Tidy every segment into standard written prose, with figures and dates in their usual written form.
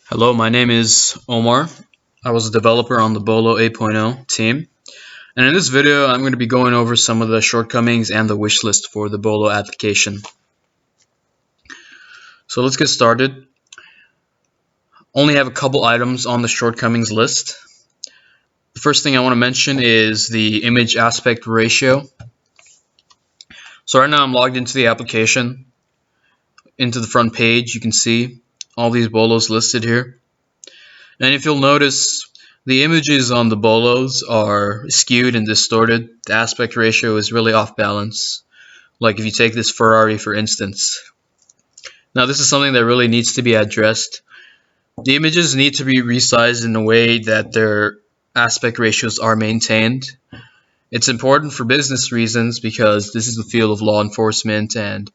Hello, my name is Omar. I was a developer on the BOLO 8.0 team. And in this video, I'm going to be going over some of the shortcomings and the wish list for the BOLO application. So let's get started. Only have a couple items on the shortcomings list. The first thing I want to mention is the image aspect ratio. So right now I'm logged into the application. Into the front page, you can see all these BOLOs listed here. And if you'll notice, the images on the BOLOs are skewed and distorted. The aspect ratio is really off balance. Like if you take this Ferrari for instance. Now this is something that really needs to be addressed. The images need to be resized in a way that their aspect ratios are maintained. It's important for business reasons because this is the field of law enforcement, and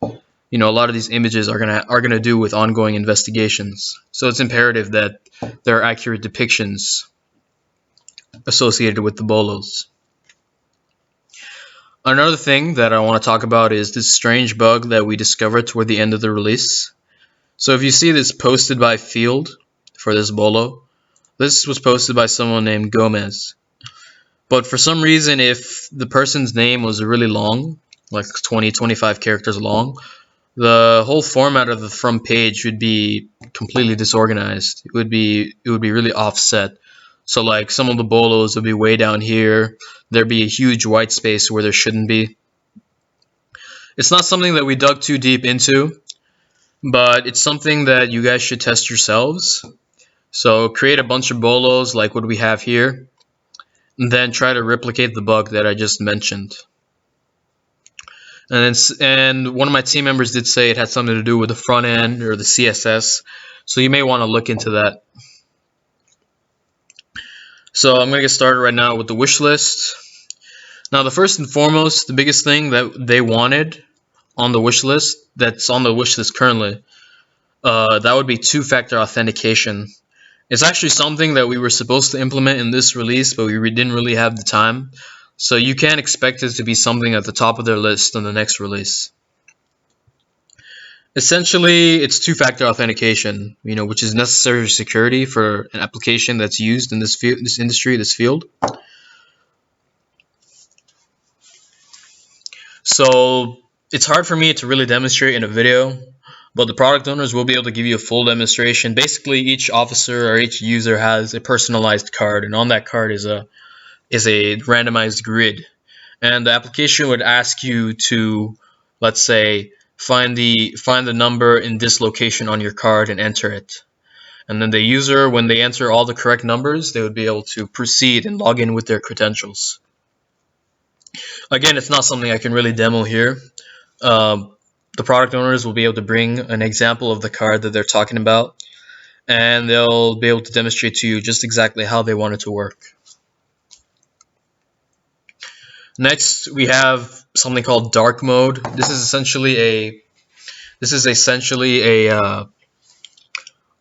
a lot of these images are gonna do with ongoing investigations. So it's imperative that there are accurate depictions associated with the BOLOs. Another thing that I want to talk about is this strange bug that we discovered toward the end of the release. So if you see this posted by field for this BOLO, this was posted by someone named Gomez. But for some reason, if the person's name was really long, like 20-25 characters long, the whole format of the front page would be completely disorganized. It would be really offset. So like some of the BOLOs would be way down here. There'd be a huge white space where there shouldn't be. It's not something that we dug too deep into, but it's something that you guys should test yourselves. So create a bunch of BOLOs like what we have here, and then try to replicate the bug that I just mentioned. And one of my team members did say it had something to do with the front end or the CSS, so you may want to look into that. So I'm going to get started right now with the wish list. Now the first and foremost, the biggest thing that they wanted on the wish list, that's on the wish list currently, that would be two-factor authentication. It's actually something that we were supposed to implement in this release, but we didn't really have the time. So you can expect it to be something at the top of their list on the next release. Essentially, it's two-factor authentication, which is necessary security for an application that's used in this field. So it's hard for me to really demonstrate in a video, but the product owners will be able to give you a full demonstration. Basically, each officer or each user has a personalized card, and on that card is a randomized grid. And the application would ask you to, let's say, find the number in this location on your card and enter it. And then the user, when they enter all the correct numbers, they would be able to proceed and log in with their credentials. Again, it's not something I can really demo here. The product owners will be able to bring an example of the card that they're talking about, and they'll be able to demonstrate to you just exactly how they want it to work. Next, we have something called dark mode. This is essentially a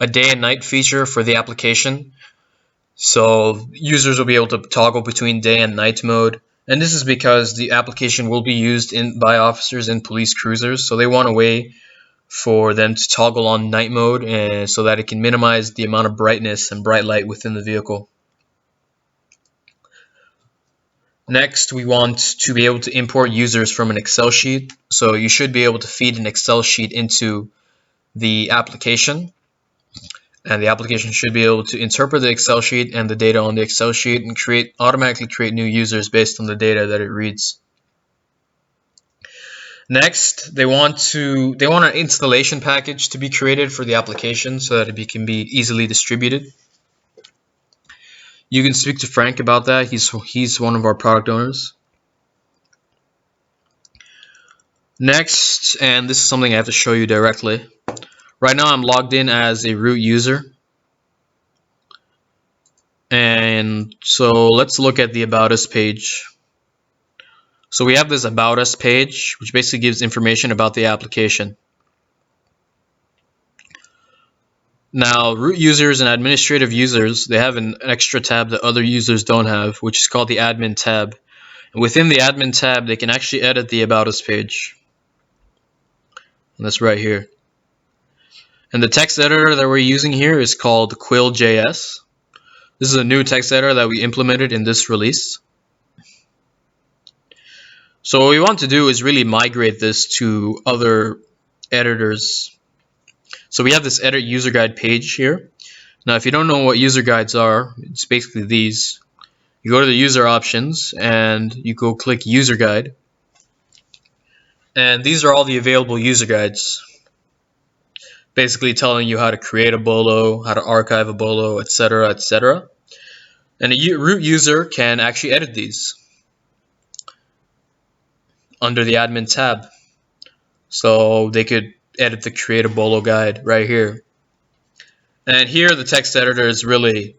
day and night feature for the application. So users will be able to toggle between day and night mode. And this is because the application will be used by officers in police cruisers. So they want a way for them to toggle on night mode so that it can minimize the amount of brightness and bright light within the vehicle. Next, we want to be able to import users from an Excel sheet. So you should be able to feed an Excel sheet into the application. And the application should be able to interpret the Excel sheet and the data on the Excel sheet and automatically create new users based on the data that it reads. Next, they want an installation package to be created for the application so that it can be easily distributed. You can speak to Frank about that. He's one of our product owners. Next, and this is something I have to show you directly. Right now I'm logged in as a root user. And so let's look at the About Us page. So we have this About Us page, which basically gives information about the application. Now, root users and administrative users, they have an extra tab that other users don't have, which is called the admin tab. And within the admin tab, they can actually edit the About Us page. And that's right here. And the text editor that we're using here is called Quill.js. This is a new text editor that we implemented in this release. So what we want to do is really migrate this to other editors. So we have this edit user guide page here. Now, if you don't know what user guides are, it's basically these. You go to the user options and you go click user guide. And these are all the available user guides, basically telling you how to create a BOLO, how to archive a BOLO, etc., etc. And a root user can actually edit these under the admin tab. So they could edit the create a BOLO guide right here. And here the text editor is really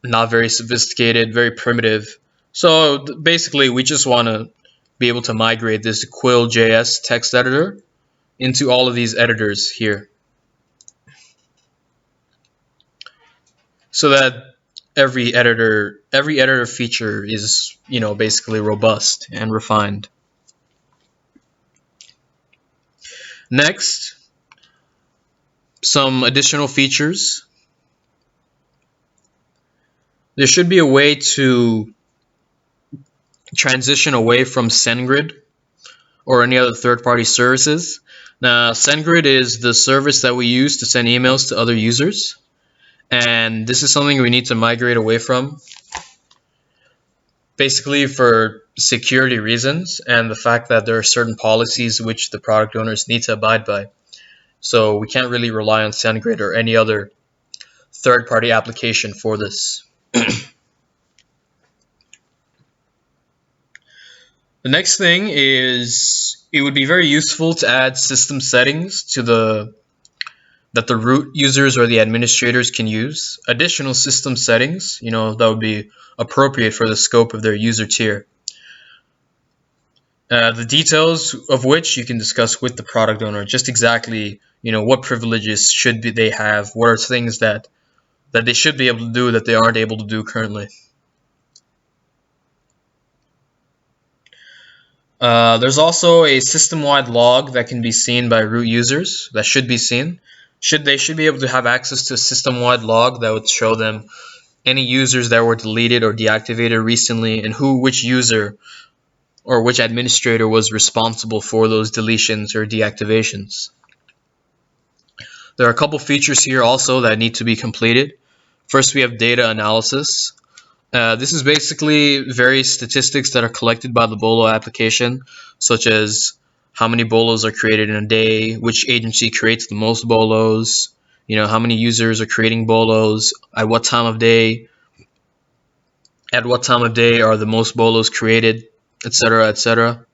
not very sophisticated, very primitive. So basically we just want to be able to migrate this Quill.js text editor into all of these editors here, so that every editor feature is, basically robust and refined. Next, some additional features. There should be a way to transition away from Sendgrid or any other third-party services. Now, Sendgrid is the service that we use to send emails to other users, and this is something we need to migrate away from, basically for security reasons and the fact that there are certain policies which the product owners need to abide by. So we can't really rely on Sendgrid or any other third-party application for this. The next thing is, it would be very useful to add system settings to that the root users or the administrators can use. Additional system settings, that would be appropriate for the scope of their user tier. The details of which you can discuss with the product owner, just exactly, what privileges should they have, what are things that they should be able to do that they aren't able to do currently. There's also a system-wide log that can be seen by root users, that should be seen. They should be able to have access to a system-wide log that would show them any users that were deleted or deactivated recently, and which user or which administrator was responsible for those deletions or deactivations. There are a couple features here also that need to be completed. First, we have data analysis. This is basically various statistics that are collected by the BOLO application, such as how many BOLOs are created in a day, which agency creates the most BOLOs, how many users are creating BOLOs, at what time of day are the most BOLOs created, etc., etc.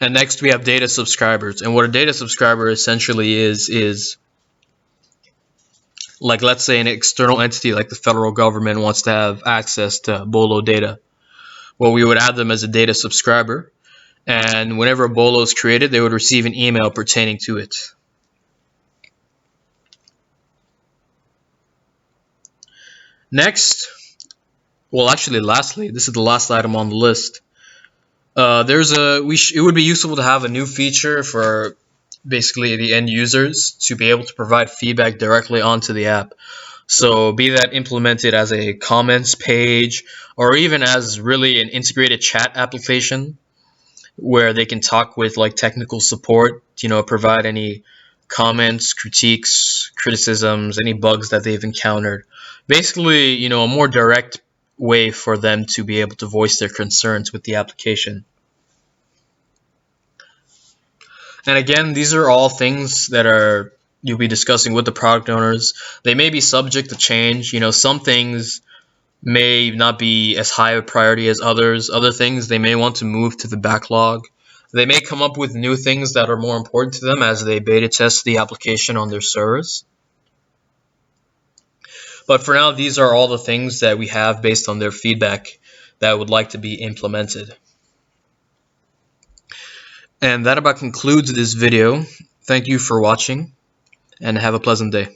And next we have data subscribers. And what a data subscriber essentially is like, let's say an external entity like the federal government wants to have access to BOLO data. Well, we would add them as a data subscriber, and whenever a BOLO is created, they would receive an email pertaining to it. Next, lastly, this is the last item on the list. It would be useful to have a new feature for basically the end users to be able to provide feedback directly onto the app. So be that implemented as a comments page, or even as really an integrated chat application where they can talk with like technical support, provide any comments, critiques, criticisms, any bugs that they've encountered. Basically, a more direct way for them to be able to voice their concerns with the application. And again, these are all things that you'll be discussing with the product owners. They may be subject to change. Some things may not be as high a priority as others. Other things they may want to move to the backlog. They may come up with new things that are more important to them as they beta test the application on their servers. But for now, these are all the things that we have based on their feedback that would like to be implemented. And that about concludes this video. Thank you for watching, and have a pleasant day.